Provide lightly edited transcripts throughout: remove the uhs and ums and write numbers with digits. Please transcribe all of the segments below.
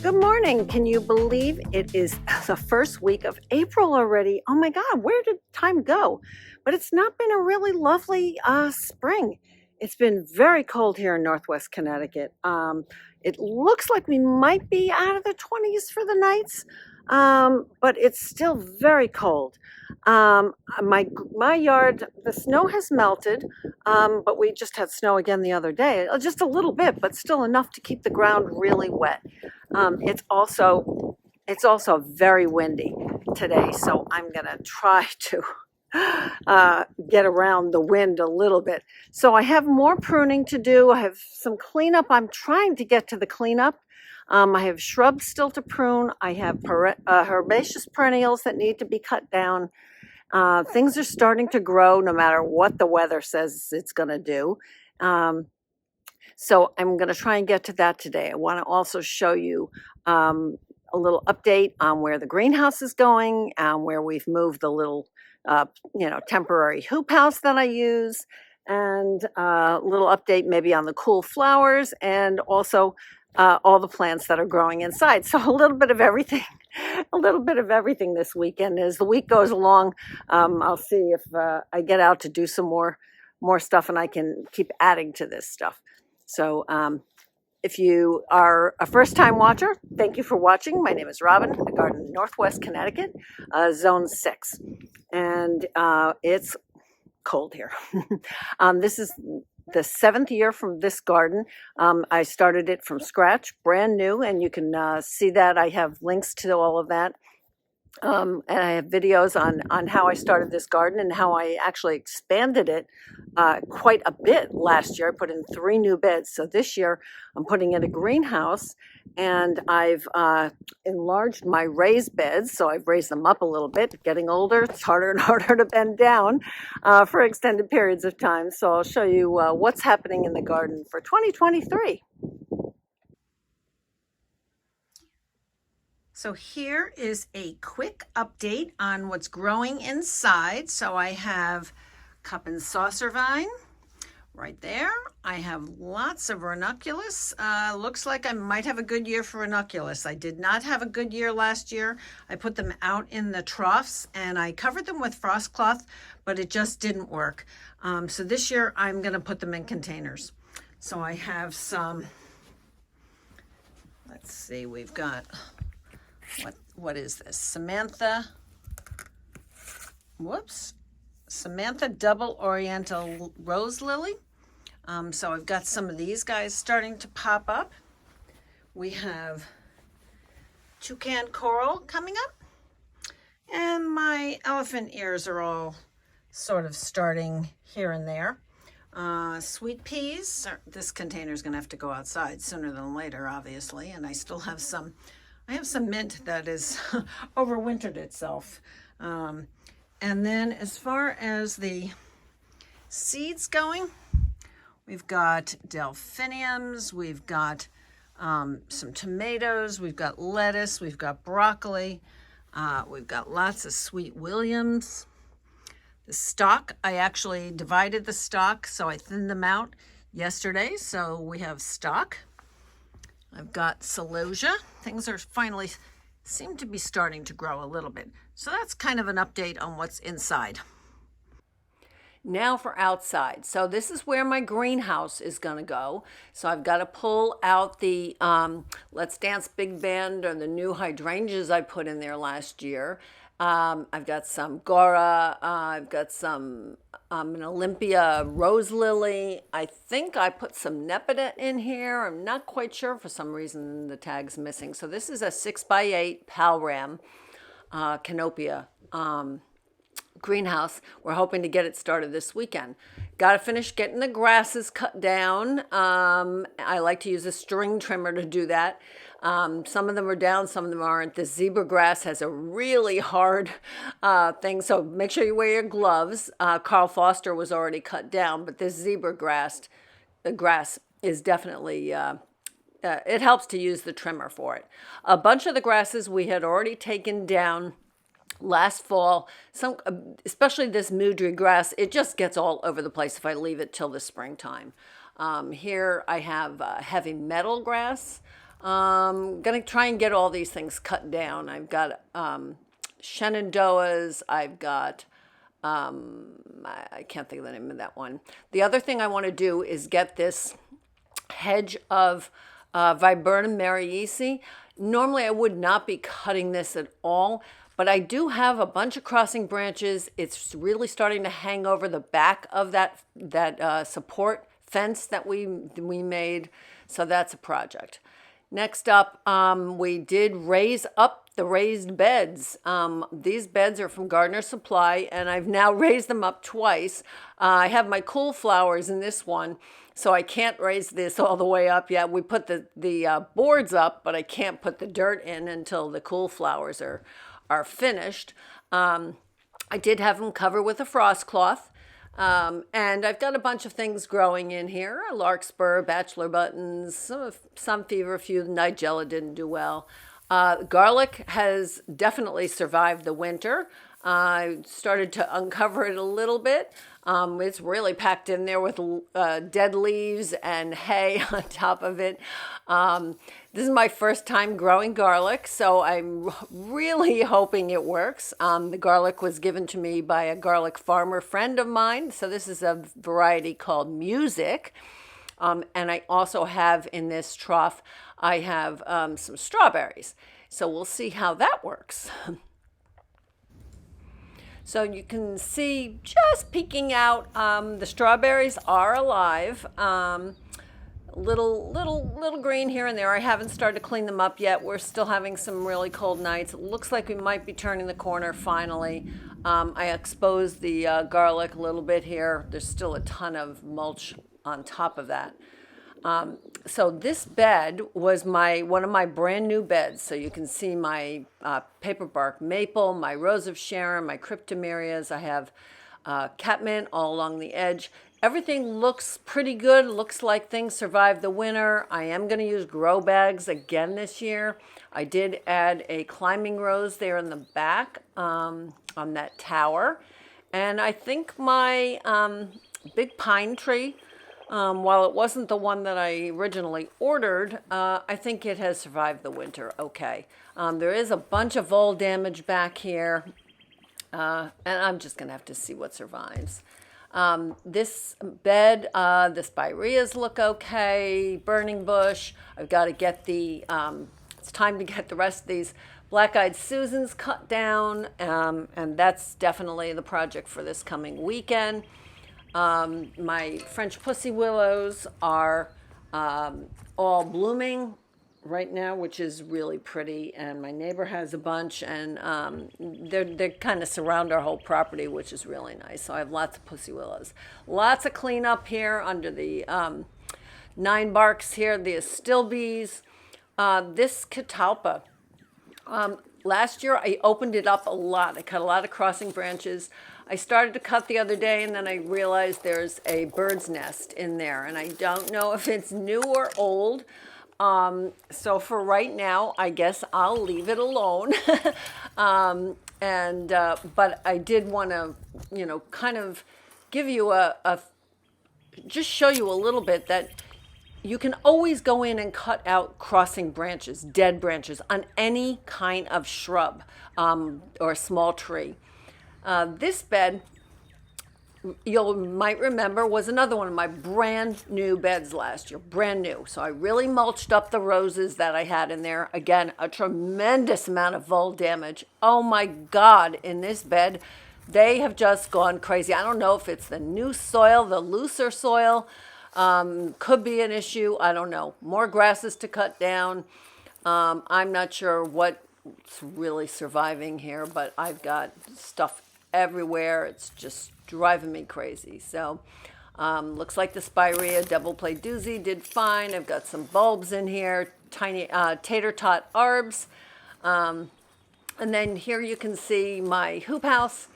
Good morning. Can you believe it is the first week of April already? Oh my God, where did time go? But it's not been a really lovely spring. It's been very cold here in Northwest Connecticut. It looks like we might be out of the 20s for the nights, but it's still very cold. My yard, the snow has melted, but we just had snow again the other day, just a little bit, but still enough to keep the ground really wet. It's also very windy today, so I'm gonna try to get around the wind a little bit. So I have more pruning to do. I have some cleanup. I'm trying to get to the cleanup. I have shrubs still to prune. I have herbaceous perennials that need to be cut down. Things are starting to grow no matter what the weather says it's going to do. So I'm going to try and get to that today. I want to also show you a little update on where the greenhouse is going, where we've moved the little, temporary hoop house that I use, and a little update maybe on the cool flowers, and also all the plants that are growing inside. So a little bit of everything, a little bit of everything this weekend. As the week goes along, I'll see if I get out to do some more stuff, and I can keep adding to this stuff. So if you are a first-time watcher, thank you for watching. My name is Robin. I garden in Northwest Connecticut, Zone 6. And it's cold here. This is the 7th year from this garden. I started it from scratch, brand new, and you can see that. I have links to all of that. And I have videos on how I started this garden and how I actually expanded it quite a bit last year. I put in 3 new beds. So this year I'm putting in a greenhouse, and I've enlarged my raised beds. So I've raised them up a little bit. Getting older, it's harder and harder to bend down for extended periods of time. So I'll show you what's happening in the garden for 2023. So here is a quick update on what's growing inside. So I have cup and saucer vine right there. I have lots of ranunculus. Looks like I might have a good year for ranunculus. I did not have a good year last year. I put them out in the troughs and I covered them with frost cloth, but it just didn't work. So this year I'm gonna put them in containers. So I have some, let's see, we've got, what is this? Samantha double oriental rose lily. So I've got some of these guys starting to pop up. We have toucan coral coming up, and my elephant ears are all sort of starting here and there. Sweet peas, this container is going to have to go outside sooner than later, obviously, and I still have some. I have some mint that is overwintered itself. And then as far as the seeds going, we've got delphiniums, we've got some tomatoes, we've got lettuce, we've got broccoli, we've got lots of sweet williams. The stock, I actually divided the stock, so I thinned them out yesterday, so we have stock. I've got celosia. Things are finally seem to be starting to grow a little bit. So that's kind of an update on what's inside. Now for outside. So this is where my greenhouse is going to go. So I've got to pull out the Let's Dance Big Band or the new hydrangeas I put in there last year. I've got some Gora. I've got some an Olympia rose lily. I think I put some Nepeta in here. I'm not quite sure. For some reason the tag's missing. So this is a 6x8 Palram Canopia greenhouse. We're hoping to get it started this weekend. Got to finish getting the grasses cut down. I like to use a string trimmer to do that. Some of them are down, some of them aren't. The zebra grass has a really hard thing, so make sure you wear your gloves. Carl Foster was already cut down, but this zebra grass, the grass is definitely, it helps to use the trimmer for it. A bunch of the grasses we had already taken down last fall, especially this Moodry grass, it just gets all over the place if I leave it till the springtime. Here I have heavy metal grass. Gonna try and get all these things cut down. I've got Shenandoahs. I've got I can't think of the name of that one. The other thing I want to do is get this hedge of Viburnum mariaceae. Normally I would not be cutting this at all, but I do have a bunch of crossing branches. It's really starting to hang over the back of that support fence that we made. So that's a project. Next up, we did raise up the raised beds. These beds are from Gardener Supply, and I've now raised them up twice. I have my cool flowers in this one, so I can't raise this all the way up yet. We put the boards up, but I can't put the dirt in until the cool flowers are finished. I did have them covered with a frost cloth. And I've got a bunch of things growing in here. A larkspur, bachelor buttons, some feverfew. Nigella didn't do well. Garlic has definitely survived the winter. I started to uncover it a little bit. It's really packed in there with dead leaves and hay on top of it. This is my first time growing garlic, so I'm really hoping it works. The garlic was given to me by a garlic farmer friend of mine. So this is a variety called Music. And I also have in this trough, I have some strawberries. So we'll see how that works. So you can see just peeking out, the strawberries are alive. Little green here and there. I haven't started to clean them up yet. We're still having some really cold nights. It looks like we might be turning the corner finally. I exposed the garlic a little bit here. There's still a ton of mulch on top of that. So this bed was one of my brand new beds. So you can see my paperbark maple, my rose of Sharon, my cryptomerias. I have catmint all along the edge. Everything looks pretty good. Looks like things survived the winter. I am going to use grow bags again this year. I did add a climbing rose there in the back on that tower. And I think my big pine tree, while it wasn't the one that I originally ordered, I think it has survived the winter okay. There is a bunch of vole damage back here, and I'm just going to have to see what survives. This bed, the spireas look okay. Burning bush. I've got to get it's time to get the rest of these black-eyed Susans cut down, and that's definitely the project for this coming weekend. My French pussy willows are all blooming right now, which is really pretty, and my neighbor has a bunch, and they kind of surround our whole property, which is really nice. So I have lots of pussy willows. Lots of cleanup here under the 9 barks here, the astilbes. This catalpa, last year I opened it up a lot. I cut a lot of crossing branches. I started to cut the other day, and then I realized there's a bird's nest in there, and I don't know if it's new or old. So for right now, I guess I'll leave it alone. But I did want to, kind of give you just show you a little bit that you can always go in and cut out crossing branches, dead branches on any kind of shrub, or small tree. This bed, you might remember, was another one of my brand new beds last year, brand new. So I really mulched up the roses that I had in there. Again, a tremendous amount of vole damage. Oh my God, in this bed, they have just gone crazy. I don't know if it's the new soil, the looser soil, could be an issue. I don't know. More grasses to cut down. I'm not sure what's really surviving here, but I've got stuff everywhere. It's just driving me crazy. So looks like the spirea double play doozy did fine. I've got some bulbs in here, tiny tater tot arbs. And then here you can see my hoop house.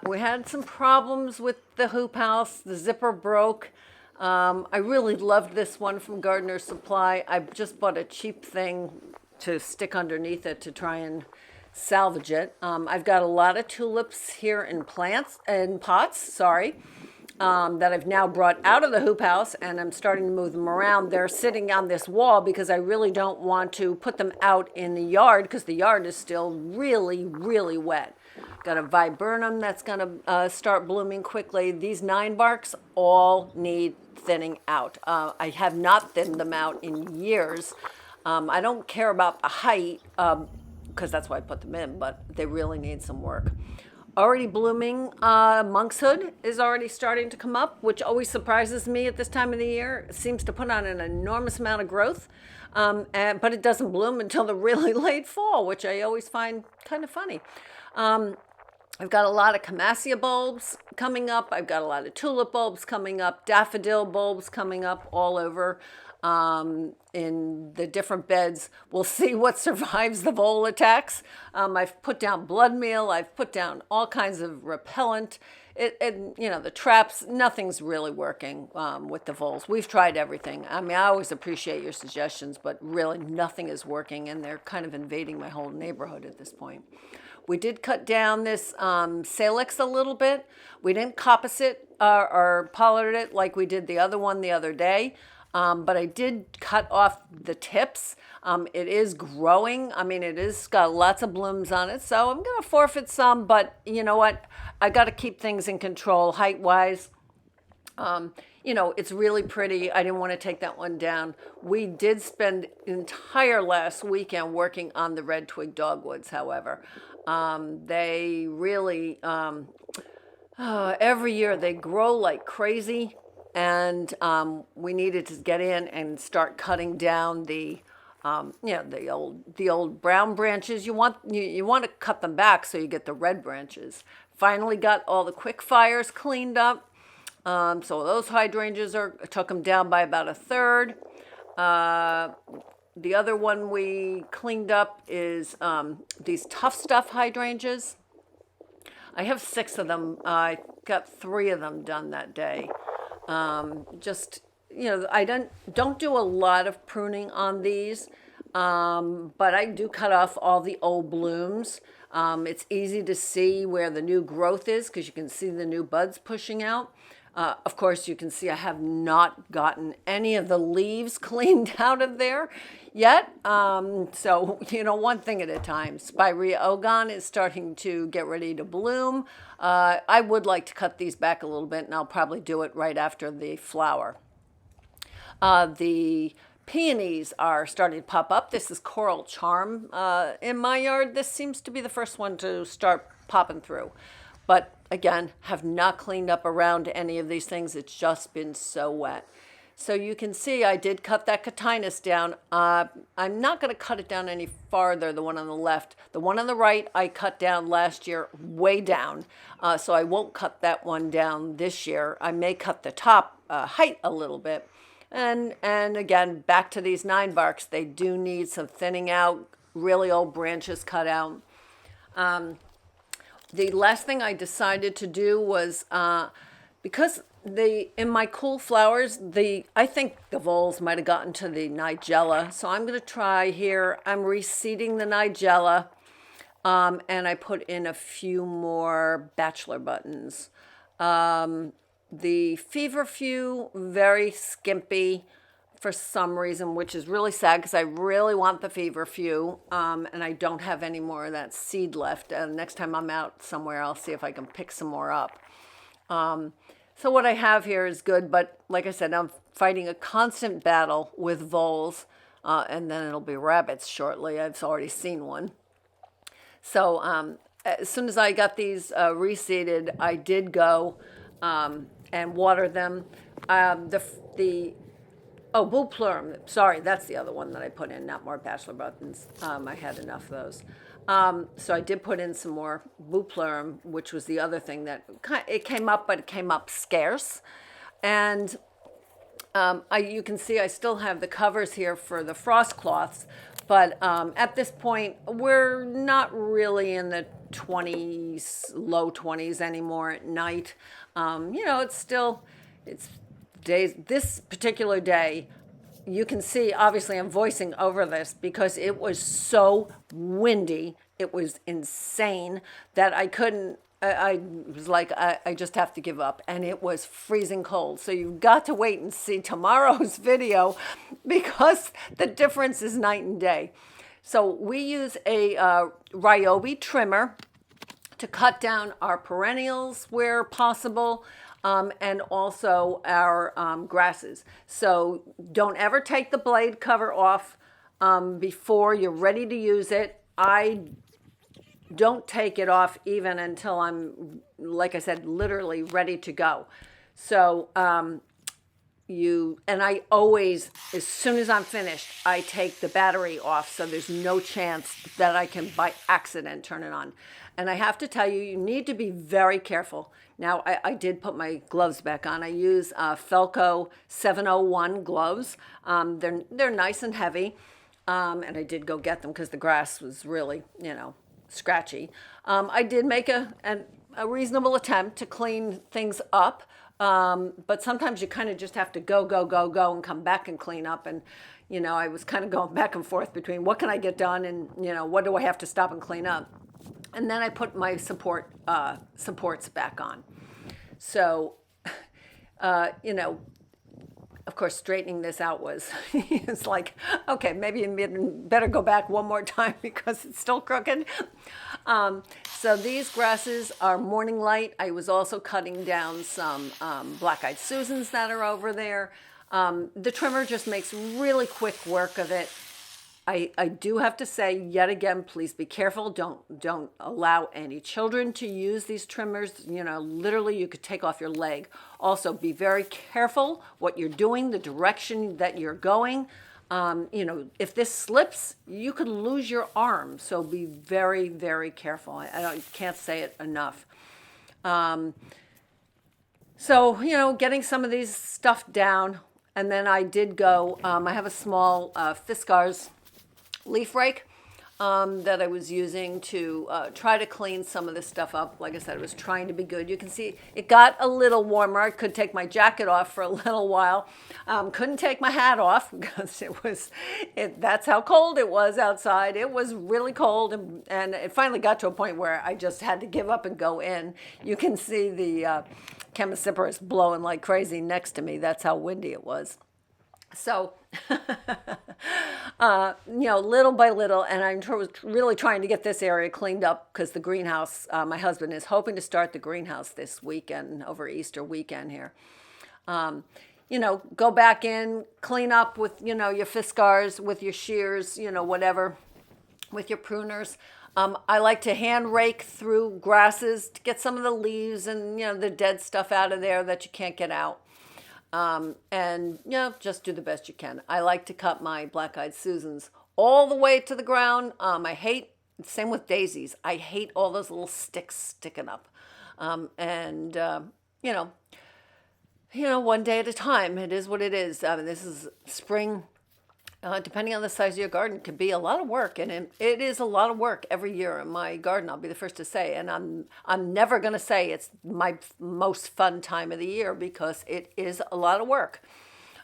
We had some problems with the hoop house. The zipper broke. I really loved this one from Gardener Supply. I just bought a cheap thing to stick underneath it to try and salvage it. I've got a lot of tulips here in pots, sorry. that I've now brought out of the hoop house, and I'm starting to move them around. They're sitting on this wall because I really don't want to put them out in the yard because the yard is still really, really wet. Got a viburnum that's going to start blooming quickly. These 9-barks all need thinning out. I have not thinned them out in years. I don't care about the height because that's why I put them in, but they really need some work. Already blooming monkshood is already starting to come up, which always surprises me at this time of the year. It seems to put on an enormous amount of growth, but it doesn't bloom until the really late fall, which I always find kind of funny. I've got a lot of camassia bulbs coming up. I've got a lot of tulip bulbs coming up, daffodil bulbs coming up all over in the different beds. We'll see what survives the vole attacks. I've put down blood meal. I've put down all kinds of repellent. The traps, nothing's really working with the voles. We've tried everything. I mean, I always appreciate your suggestions, but really nothing is working, and they're kind of invading my whole neighborhood at this point. We did cut down this salix a little bit. We didn't coppice it or pollard it like we did the other one the other day. But I did cut off the tips. It is growing. I mean, it is got lots of blooms on it. So I'm going to forfeit some, but you know what? I got to keep things in control height-wise. It's really pretty. I didn't want to take that one down. We did spend entire last weekend working on the red twig dogwoods, however. They really, every year they grow like crazy. And we needed to get in and start cutting down the old brown branches. You want to cut them back so you get the red branches. Finally got all the quick fires cleaned up. So those hydrangeas took them down by about a third. The other one we cleaned up is these Tough Stuff hydrangeas. I have 6 of them. I got 3 of them done that day. I don't do a lot of pruning on these, but I do cut off all the old blooms. It's easy to see where the new growth is because you can see the new buds pushing out. Of course, you can see I have not gotten any of the leaves cleaned out of there yet. So, one thing at a time. Spirea ogon is starting to get ready to bloom. I would like to cut these back a little bit, and I'll probably do it right after the flower. The peonies are starting to pop up. This is Coral Charm in my yard. This seems to be the first one to start popping through. But again, have not cleaned up around any of these things. It's just been so wet. So you can see I did cut that cotinus down. I'm not going to cut it down any farther, the one on the left. The one on the right I cut down last year way down. So I won't cut that one down this year. I may cut the top height a little bit. And again, back to these 9-barks. They do need some thinning out, really old branches cut out. The last thing I decided to do was, because in my cool flowers, I think the voles might have gotten to the nigella. So I'm going to try here. I'm reseeding the nigella, and I put in a few more bachelor buttons. The feverfew, very skimpy for some reason, which is really sad because I really want the feverfew, and I don't have any more of that seed left. Next time I'm out somewhere, I'll see if I can pick some more up. So what I have here is good, but like I said, I'm fighting a constant battle with voles, and then it'll be rabbits shortly. I've already seen one. So as soon as I got these reseeded, I did go and water them. Bupleurum. Sorry, that's the other one that I put in, not more bachelor buttons. I had enough of those. So I did put in some more bupleurum, which was the other thing that it came up, but it came up scarce. And you can see I still have the covers here for the frost cloths, but at this point, we're not really in the 20s, low 20s anymore at night. It's days. This particular day, you can see, obviously I'm voicing over this because it was so windy. It was insane that I couldn't I was like, I just have to give up. And it was freezing cold. So you've got to wait and see tomorrow's video because the difference is night and day. So we use a Ryobi trimmer to cut down our perennials where possible, and also our grasses. So don't ever take the blade cover off before you're ready to use it. I don't take it off even until I'm, like I said, literally ready to go. So and I always, as soon as I'm finished, I take the battery off so there's no chance that I can by accident turn it on. And I have to tell you, you need to be very careful. Now, I did put my gloves back on. I use Felco 701 gloves. They're nice and heavy, and I did go get them because the grass was really, scratchy. I did make a reasonable attempt to clean things up, but sometimes you kind of just have to go and come back and clean up. And I was kind of going back and forth between what can I get done and what do I have to stop and clean up. And then I put my supports back on. So, of course, straightening this out was, it's like, okay, maybe you better go back one more time because it's still crooked. So these grasses are morning light. I was also cutting down some black-eyed Susans that are over there. The trimmer just makes really quick work of it. I do have to say, yet again, please be careful. Don't allow any children to use these trimmers. Literally, you could take off your leg. Also, be very careful what you're doing, the direction that you're going. If this slips, you could lose your arm. So be very, very careful. I can't say it enough. So, getting some of these stuff down. And then I did go, I have a small Fiskars leaf rake that I was using to try to clean some of this stuff up. Like I said, I was trying to be good. You can see it got a little warmer. I could take my jacket off for a little while. Couldn't take my hat off because that's how cold it was outside. It was really cold, and it finally got to a point where I just had to give up and go in. You can see the Chemisippus blowing like crazy next to me. That's how windy it was. So, little by little, and I'm really trying to get this area cleaned up because the greenhouse, my husband is hoping to start the greenhouse this weekend, over Easter weekend here. Go back in, clean up with, your Fiskars, with your shears, whatever, with your pruners. I like to hand rake through grasses to get some of the leaves and, the dead stuff out of there that you can't get out. And just do the best you can. I like to cut my black-eyed Susans all the way to the ground. Same with daisies. I hate all those little sticks sticking up. One day at a time. It is what it is. This is spring. Depending on the size of your garden, can be a lot of work, and it is a lot of work every year in my garden. I'll be the first to say, and I'm never going to say it's my most fun time of the year because it is a lot of work.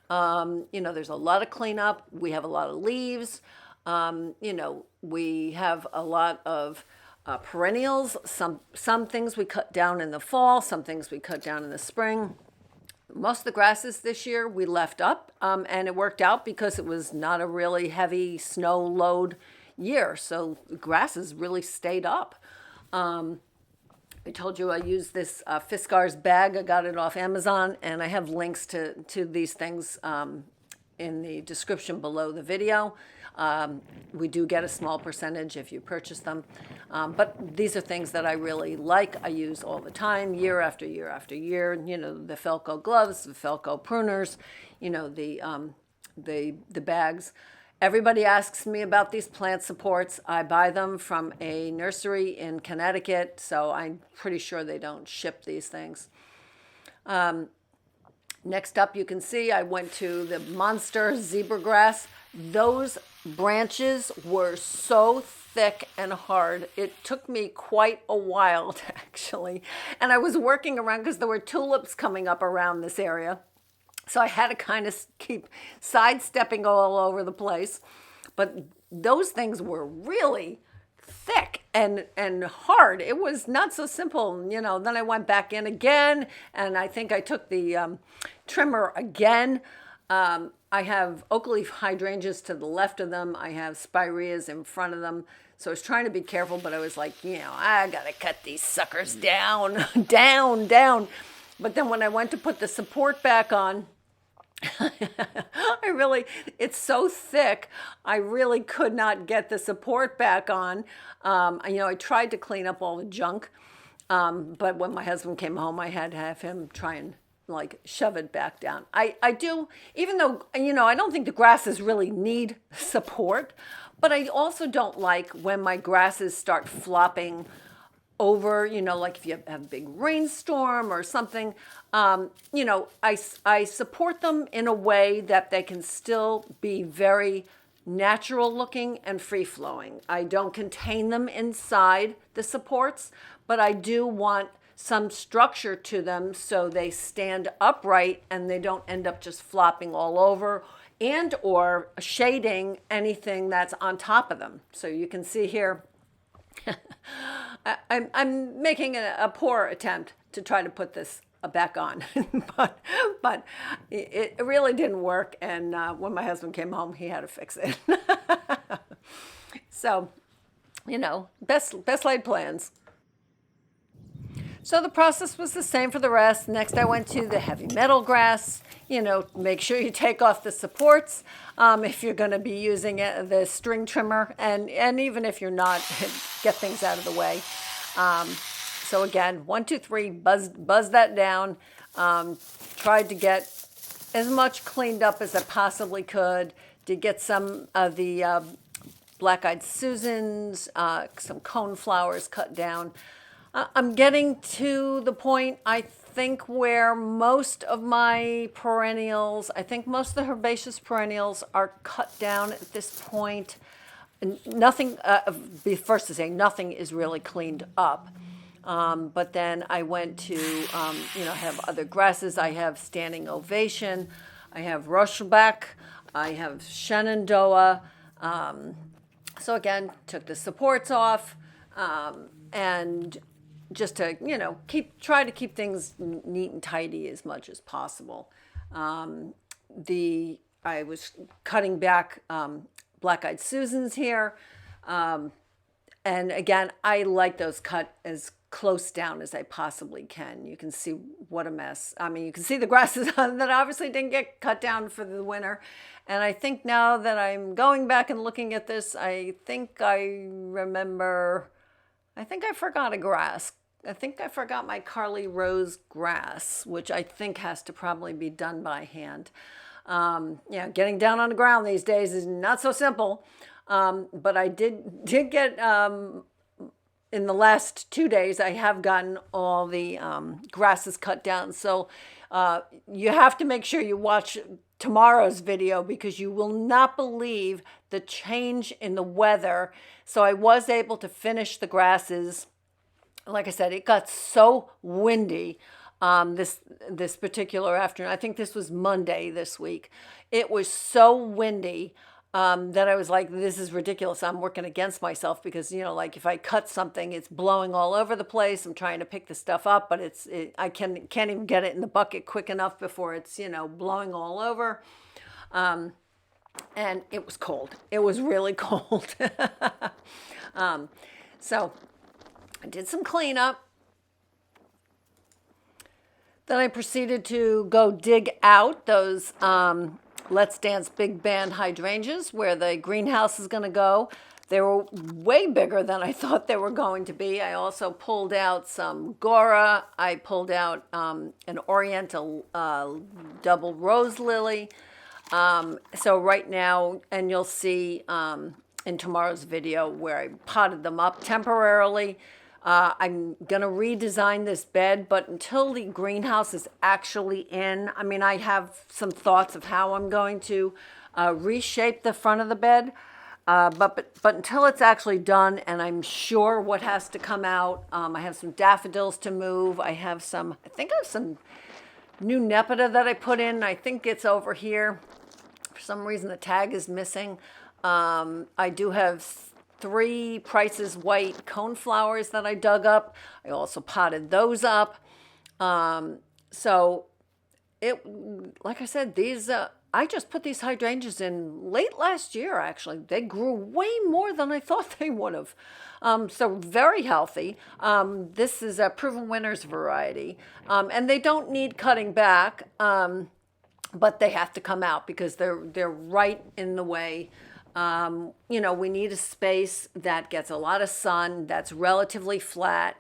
There's a lot of cleanup. We have a lot of leaves. We have a lot of perennials. Some things we cut down in the fall. Some things we cut down in the spring. Most of the grasses this year we left up, and it worked out because it was not a really heavy snow load year. So the grasses really stayed up. I told you I used this Fiskars bag. I got it off Amazon, and I have links to these things in the description below the video. We do get a small percentage if you purchase them. But these are things that I really like. I use all the time, year after year after year. The Felco gloves, the Felco pruners, the bags. Everybody asks me about these plant supports. I buy them from a nursery in Connecticut, so I'm pretty sure they don't ship these things. Next up, you can see I went to the monster zebra grass. Those branches were so thick and hard. It took me quite a while actually. And I was working around because there were tulips coming up around this area. So I had to kind of keep sidestepping all over the place. But those things were really thick and hard. It was not so simple, you know. Then I went back in again, and I think I took the trimmer again. I have oak leaf hydrangeas to the left of them. I have spireas in front of them. So I was trying to be careful, but I was like, you know, I gotta cut these suckers down, down. But then when I went to put the support back on, it's so thick, I really could not get the support back on. You know, I tried to clean up all the junk, but when my husband came home, I had to have him try and like shove it back down. I do, even though, you know, I don't think the grasses really need support, but I also don't like when my grasses start flopping over, you know, like if you have a big rainstorm or something. You know, I support them in a way that they can still be very natural looking and free flowing. I don't contain them inside the supports, but I do want some structure to them so they stand upright and they don't end up just flopping all over and or shading anything that's on top of them. So you can see here, I'm making a poor attempt to try to put this back on, but it really didn't work. And when my husband came home, he had to fix it. So, you know, best laid plans. So the process was the same for the rest. Next, I went to the heavy metal grass. You know, make sure you take off the supports if you're going to be using the string trimmer, and even if you're not, get things out of the way. So again, 1, 2, 3, buzz that down. Tried to get as much cleaned up as I possibly could. Did get some of the black-eyed Susans, some cone flowers cut down. I'm getting to the point, I think, where most of my perennials, I think most of the herbaceous perennials are cut down at this point. Nothing, be first to say, nothing is really cleaned up. But then I went to, you know, have other grasses. I have standing ovation. I have rushback. I have Shenandoah. So again, took the supports off, and just to, you know, try to keep things neat and tidy as much as possible. I was cutting back black-eyed Susans here. And again, I like those cut as close down as I possibly can. You can see what a mess. I mean, you can see the grasses that obviously didn't get cut down for the winter. And I think now that I'm going back and looking at this, I think I forgot a grass. I think I forgot my Carly Rose grass, which I think has to probably be done by hand. Yeah, getting down on the ground these days is not so simple. But I did get, in the last 2 days, I have gotten all the grasses cut down. So you have to make sure you watch tomorrow's video because you will not believe the change in the weather. So I was able to finish the grasses. Like I said, it got so windy this particular afternoon. I think this was Monday this week. It was so windy that I was like, this is ridiculous. I'm working against myself because, you know, like if I cut something, it's blowing all over the place. I'm trying to pick the stuff up, but I can't even get it in the bucket quick enough before it's, you know, blowing all over. And it was cold. It was really cold. So I did some cleanup. Then I proceeded to go dig out those Let's Dance Big Band hydrangeas where the greenhouse is going to go. They were way bigger than I thought they were going to be. I also pulled out some Gora. I pulled out an Oriental double rose lily. So right now, and you'll see in tomorrow's video where I potted them up temporarily. I'm going to redesign this bed, but until the greenhouse is actually in, I mean, I have some thoughts of how I'm going to reshape the front of the bed, but until it's actually done and I'm sure what has to come out, I have some daffodils to move. I think I have some new Nepeta that I put in. I think it's over here. For some reason, the tag is missing. I do have 3 Price's White coneflowers that I dug up. I also potted those up. So it, like I said, these I just put these hydrangeas in late last year. Actually, they grew way more than I thought they would have. So very healthy. This is a Proven Winners variety, and they don't need cutting back, but they have to come out because they're right in the way. We need a space that gets a lot of sun, that's relatively flat.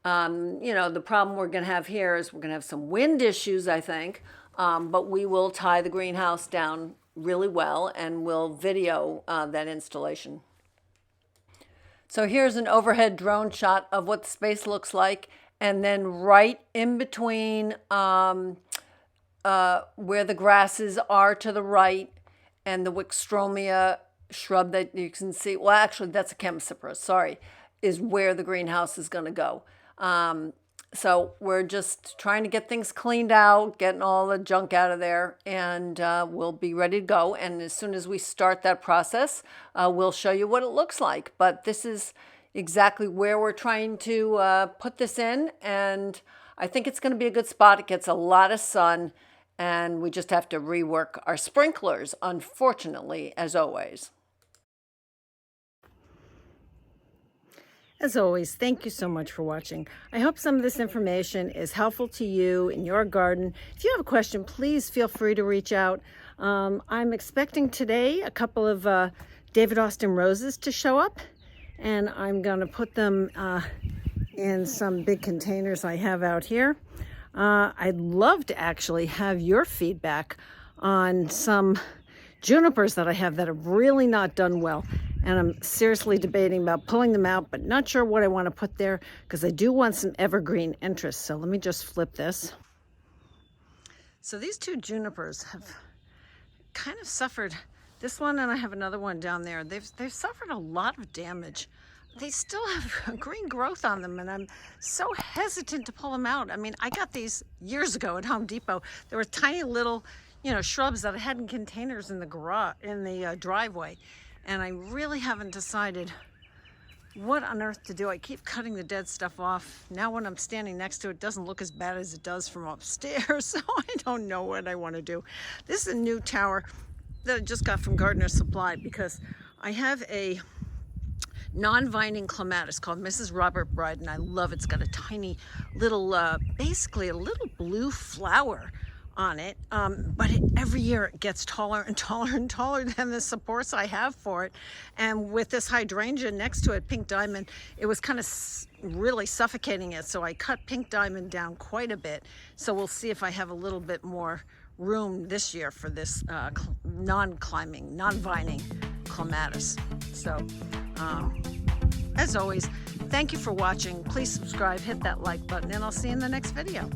The problem we're going to have here is we're going to have some wind issues, I think, but we will tie the greenhouse down really well and we'll video that installation. So here's an overhead drone shot of what the space looks like, and then right in between where the grasses are to the right and the Wickstromia shrub that you can see, well, actually that's a chemcypris, sorry, is where the greenhouse is going to go. So we're just trying to get things cleaned out, getting all the junk out of there, and we'll be ready to go. And as soon as we start that process, we'll show you what it looks like. But this is exactly where we're trying to put this in, and I think it's going to be a good spot. It gets a lot of sun, and we just have to rework our sprinklers, unfortunately, as always. As always, thank you so much for watching. I hope some of this information is helpful to you in your garden. If you have a question, please feel free to reach out. I'm expecting today a couple of David Austin roses to show up, and I'm going to put them in some big containers I have out here. I'd love to actually have your feedback on some junipers that I have that have really not done well. And I'm seriously debating about pulling them out, but not sure what I want to put there because I do want some evergreen interest. So let me just flip this. So these 2 junipers have kind of suffered, this one and I have another one down there. They've suffered a lot of damage. They still have green growth on them, and I'm so hesitant to pull them out. I mean, I got these years ago at Home Depot. There were tiny little, shrubs that I had in containers in the garage, in the driveway. And I really haven't decided what on earth to do. I keep cutting the dead stuff off. Now when I'm standing next to it, it doesn't look as bad as it does from upstairs. So I don't know what I want to do. This is a new tower that I just got from Gardener Supply because I have a non-vining clematis called Mrs. Robert Bride, and I love it. It's got a tiny little, basically a little blue flower on it, but every year it gets taller and taller and taller than the supports I have for it. And with this hydrangea next to it, Pink Diamond, it was kind of really suffocating it, so I cut Pink Diamond down quite a bit. So we'll see if I have a little bit more room this year for this non-climbing, non-vining clematis. So as always, thank you for watching. Please subscribe, hit that like button, and I'll see you in the next video.